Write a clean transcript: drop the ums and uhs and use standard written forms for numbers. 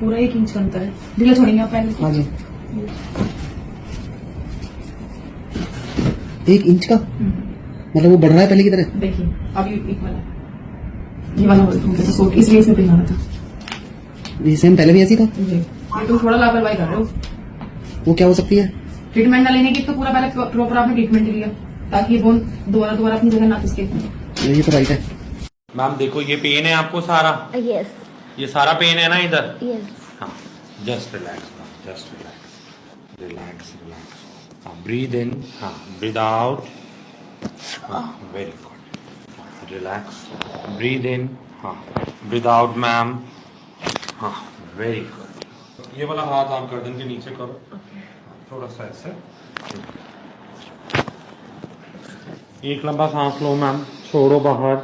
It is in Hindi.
पूरा 1 इंच का अंतर है। ढीला छोड़ेंगे आप पहले। हाँ जी 1 इंच का मतलब वो बढ़ रहा है पहले की तरह। देखिए अभी एक वाला ये वाला हो इसलिए इसमें पिघलाना था। ये सेम पहले भी ऐसी था। जी ये तुम थोड़ा लापरवाही कर रहे हो। वो क्या हो सकती है? ट्रीटमेंट ना लेने की तो पूरा पहले प्रॉपर आपने ट्रीटमेंट लिया ताकि ये बोन दोबारा अपनी जगह ना खिसके। ये तो राइट है। मैम देखो ये पेन है आपको सारा। यस ये सारा पेन है ना इधर। यस हाँ just relax just relax relax relax. हाँ ब्रीद इन, हाँ ब्रीद आउट। हाँ very good. Relax breathe in, हाँ ब्रीद आउट मैम। हाँ वेरी गुड। ये वाला हाथ आप गर्दन के नीचे करो थोड़ा सा ऐसे। एक लंबा सांस लो मैम, छोड़ो बाहर।